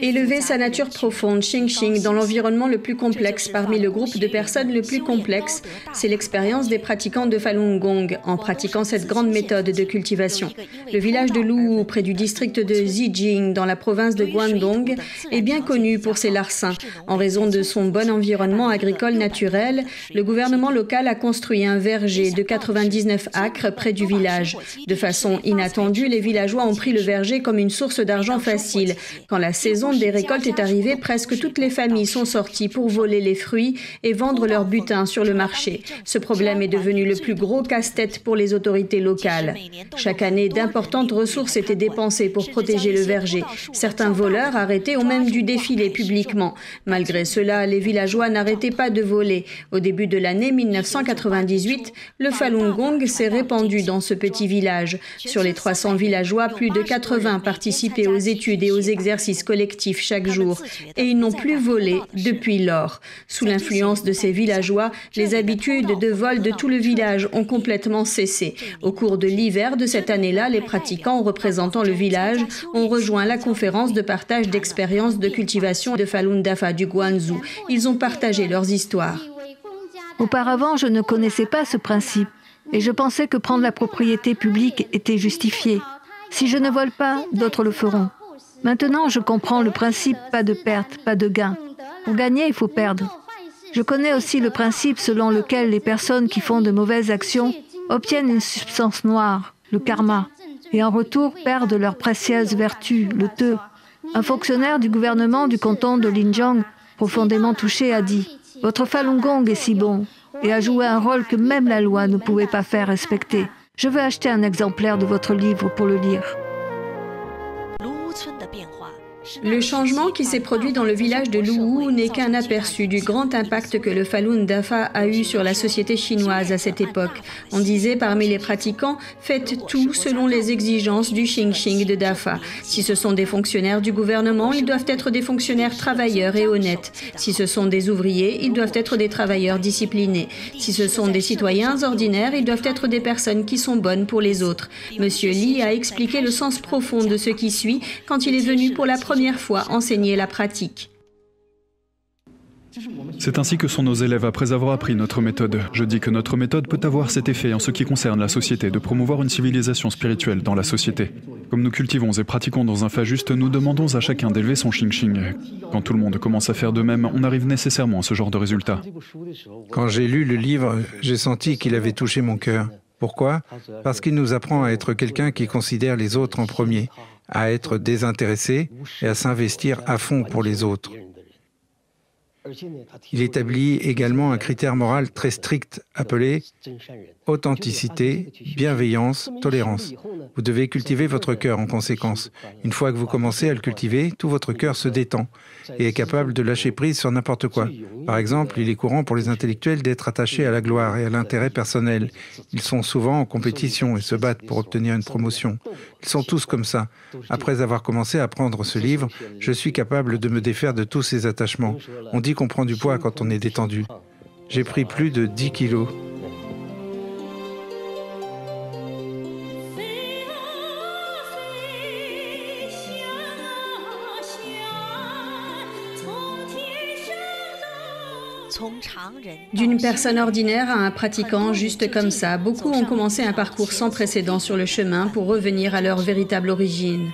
Élever sa nature profonde, Xing, dans l'environnement le plus complexe, parmi le groupe de personnes le plus complexe, c'est l'expérience des pratiquants de Falun Gong en pratiquant cette grande méthode de cultivation. Le village de Luwu, près du district de Zijing, dans la province de Guangdong, est bien connu pour ses larcins. En raison de son bon environnement agricole naturel, le gouvernement local a construit un verger de 99 acres près du village. De façon inattendue, les villageois ont pris le verger comme une source d'argent facile. Quand la saison des récoltes est arrivée, presque toutes les familles sont sorties pour voler les fruits et vendre leur butin sur le marché. Ce problème est devenu le plus gros casse-tête pour les autorités locales. Chaque année, d'importantes ressources étaient dépensées pour protéger le verger. Certains voleurs arrêtés ont même dû défiler publiquement. Malgré cela, les villageois n'arrêtaient pas de voler. Au début de l'année 1998, le Falun Gong s'est répandu dans ce petit village. Sur les 300 villageois, plus de 80 participaient aux études et aux exercices collectifs chaque jour, et ils n'ont plus volé depuis lors. Sous l'influence de ces villageois, les habitudes de vol de tout le village ont complètement cessé. Au cours de l'hiver de cette année-là, les pratiquants représentant le village ont rejoint la conférence de partage d'expériences de cultivation de Falun Dafa du Guangzhou. Ils ont partagé leurs histoires. Auparavant, je ne connaissais pas ce principe, et je pensais que prendre la propriété publique était justifié. Si je ne vole pas, d'autres le feront. Maintenant, je comprends le principe pas de perte, pas de gain. Pour gagner, il faut perdre. Je connais aussi le principe selon lequel les personnes qui font de mauvaises actions obtiennent une substance noire, le karma, et en retour perdent leur précieuse vertu, le te. Un fonctionnaire du gouvernement du canton de Linjiang, profondément touché, a dit « Votre Falun Gong est si bon » et a joué un rôle que même la loi ne pouvait pas faire respecter. Je veux acheter un exemplaire de votre livre pour le lire. Le changement qui s'est produit dans le village de Luwu n'est qu'un aperçu du grand impact que le Falun Dafa a eu sur la société chinoise à cette époque. On disait parmi les pratiquants, faites tout selon les exigences du Xing de Dafa. Si ce sont des fonctionnaires du gouvernement, ils doivent être des fonctionnaires travailleurs et honnêtes. Si ce sont des ouvriers, ils doivent être des travailleurs disciplinés. Si ce sont des citoyens ordinaires, ils doivent être des personnes qui sont bonnes pour les autres. Monsieur Li a expliqué le sens profond de ce qui suit quand il est venu pour la première fois enseigner la pratique. C'est ainsi que sont nos élèves après avoir appris notre méthode. Je dis que notre méthode peut avoir cet effet en ce qui concerne la société, de promouvoir une civilisation spirituelle dans la société. Comme nous cultivons et pratiquons dans un fa juste, nous demandons à chacun d'élever son Xing. Quand tout le monde commence à faire de même, on arrive nécessairement à ce genre de résultat. Quand j'ai lu le livre, j'ai senti qu'il avait touché mon cœur. Pourquoi? Parce qu'il nous apprend à être quelqu'un qui considère les autres en premier, à être désintéressé et à s'investir à fond pour les autres. Il établit également un critère moral très strict appelé authenticité, bienveillance, tolérance. Vous devez cultiver votre cœur en conséquence. Une fois que vous commencez à le cultiver, tout votre cœur se détend et est capable de lâcher prise sur n'importe quoi. Par exemple, il est courant pour les intellectuels d'être attachés à la gloire et à l'intérêt personnel. Ils sont souvent en compétition et se battent pour obtenir une promotion. Ils sont tous comme ça. Après avoir commencé à prendre ce livre, je suis capable de me défaire de tous ces attachements. On dit qu'on prend du poids quand on est détendu. J'ai pris plus de 10 kilos. D'une personne ordinaire à un pratiquant, juste comme ça, beaucoup ont commencé un parcours sans précédent sur le chemin pour revenir à leur véritable origine.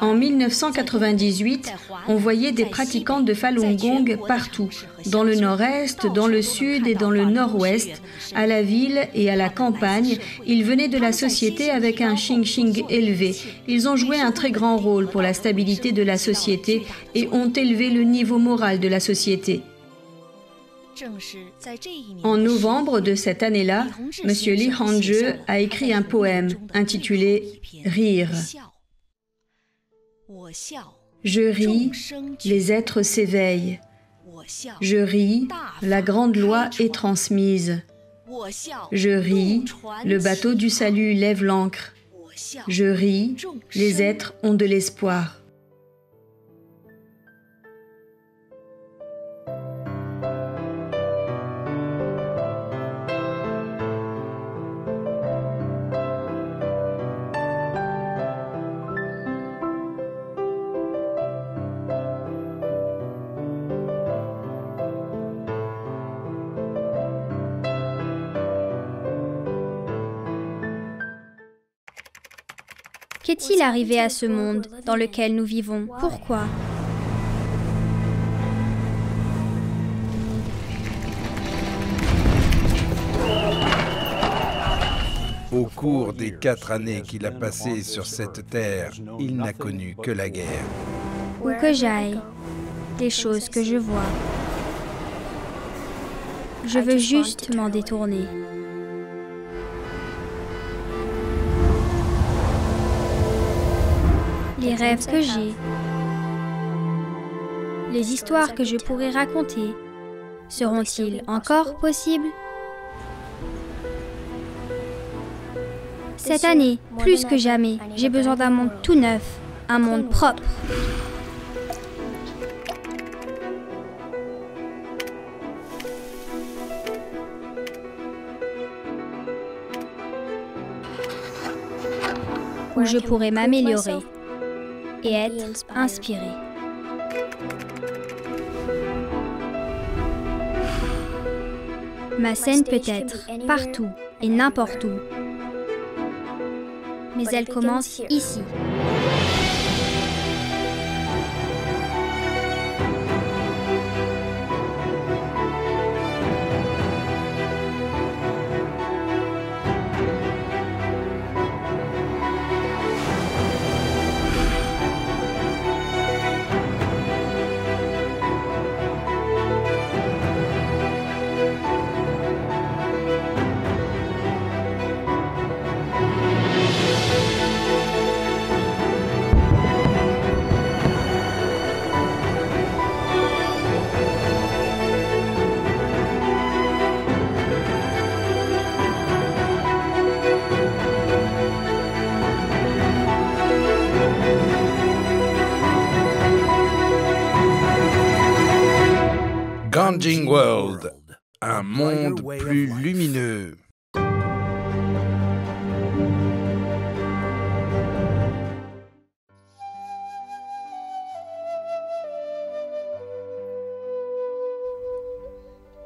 En 1998, on voyait des pratiquants de Falun Gong partout, dans le nord-est, dans le sud et dans le nord-ouest, à la ville et à la campagne. Ils venaient de la société avec un xing-xing élevé. Ils ont joué un très grand rôle pour la stabilité de la société et ont élevé le niveau moral de la société. En novembre de cette année-là, M. Li Hongzhi a écrit un poème intitulé « Rire ». Je ris, les êtres s'éveillent. Je ris, la grande loi est transmise. Je ris, le bateau du salut lève l'ancre. Je ris, les êtres ont de l'espoir. Qu'est-il arrivé à ce monde dans lequel nous vivons? Pourquoi? Au cours des 4 années qu'il a passées sur cette terre, il n'a connu que la guerre. Où que j'aille, les choses que je vois, je veux juste m'en détourner. Les rêves que j'ai, les histoires que je pourrais raconter, seront-ils encore possibles? Cette année, plus que jamais, j'ai besoin d'un monde tout neuf, un monde propre. Où je pourrais m'améliorer et être inspiré. Ma scène peut être partout et n'importe où, mais elle commence ici. Changing World, un monde plus lumineux.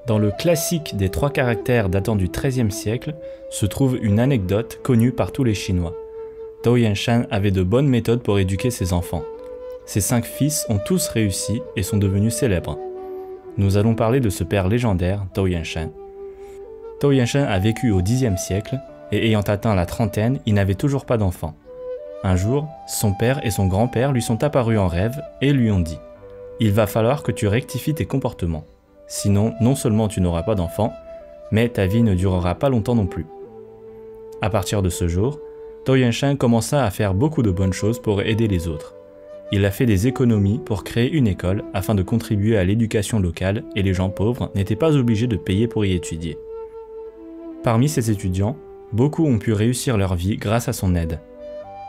Dans le classique des 3 caractères datant du XIIIe siècle se trouve une anecdote connue par tous les Chinois. Dou Yanshan avait de bonnes méthodes pour éduquer ses enfants. Ses 5 fils ont tous réussi et sont devenus célèbres. Nous allons parler de ce père légendaire, Dou Yanshan. Dou Yanshan a vécu au Xe siècle et ayant atteint la trentaine, il n'avait toujours pas d'enfant. Un jour, son père et son grand-père lui sont apparus en rêve et lui ont dit « Il va falloir que tu rectifies tes comportements. Sinon, non seulement tu n'auras pas d'enfant, mais ta vie ne durera pas longtemps non plus. » À partir de ce jour, Dou Yanshan commença à faire beaucoup de bonnes choses pour aider les autres. Il a fait des économies pour créer une école afin de contribuer à l'éducation locale et les gens pauvres n'étaient pas obligés de payer pour y étudier. Parmi ces étudiants, beaucoup ont pu réussir leur vie grâce à son aide.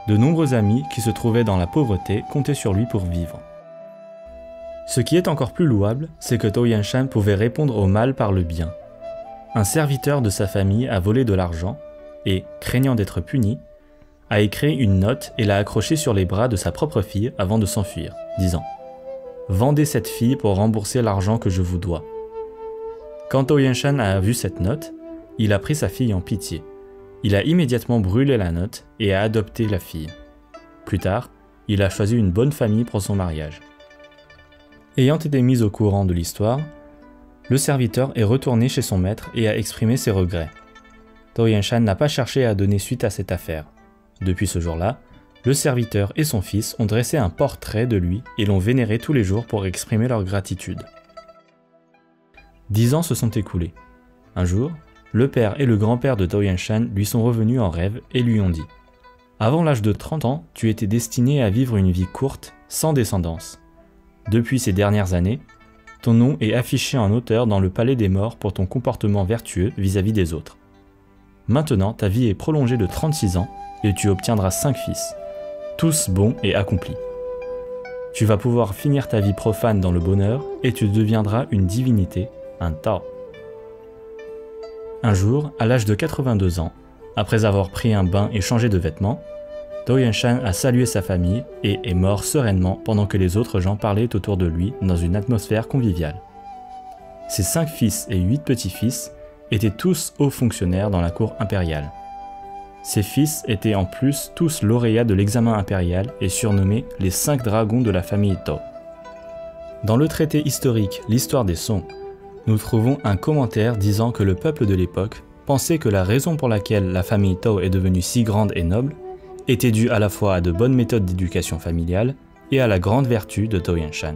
De nombreux amis qui se trouvaient dans la pauvreté comptaient sur lui pour vivre. Ce qui est encore plus louable, c'est que Dou Yanshan pouvait répondre au mal par le bien. Un serviteur de sa famille a volé de l'argent et, craignant d'être puni, a écrit une note et l'a accrochée sur les bras de sa propre fille avant de s'enfuir, disant « Vendez cette fille pour rembourser l'argent que je vous dois. » Quand Dou Yanshan a vu cette note, il a pris sa fille en pitié. Il a immédiatement brûlé la note et a adopté la fille. Plus tard, il a choisi une bonne famille pour son mariage. Ayant été mis au courant de l'histoire, le serviteur est retourné chez son maître et a exprimé ses regrets. Tao Yanshan n'a pas cherché à donner suite à cette affaire. Depuis ce jour-là, le serviteur et son fils ont dressé un portrait de lui et l'ont vénéré tous les jours pour exprimer leur gratitude. 10 ans se sont écoulés. Un jour, le père et le grand-père de Tao Yanshan lui sont revenus en rêve et lui ont dit « Avant l'âge de 30 ans, tu étais destiné à vivre une vie courte, sans descendance. Depuis ces dernières années, ton nom est affiché en hauteur dans le palais des morts pour ton comportement vertueux vis-à-vis des autres. Maintenant, ta vie est prolongée de 36 ans et tu obtiendras 5 fils, tous bons et accomplis. Tu vas pouvoir finir ta vie profane dans le bonheur et tu deviendras une divinité, un Tao. » Un jour, à l'âge de 82 ans, après avoir pris un bain et changé de vêtements, Tao Yanshan a salué sa famille et est mort sereinement pendant que les autres gens parlaient autour de lui dans une atmosphère conviviale. Ses 5 fils et 8 petits-fils étaient tous hauts fonctionnaires dans la cour impériale. Ses fils étaient en plus tous lauréats de l'examen impérial et surnommés les 5 dragons de la famille Tao. Dans le traité historique L'histoire des Song, nous trouvons un commentaire disant que le peuple de l'époque pensait que la raison pour laquelle la famille Tao est devenue si grande et noble était due à la fois à de bonnes méthodes d'éducation familiale et à la grande vertu de Tao Yanshan.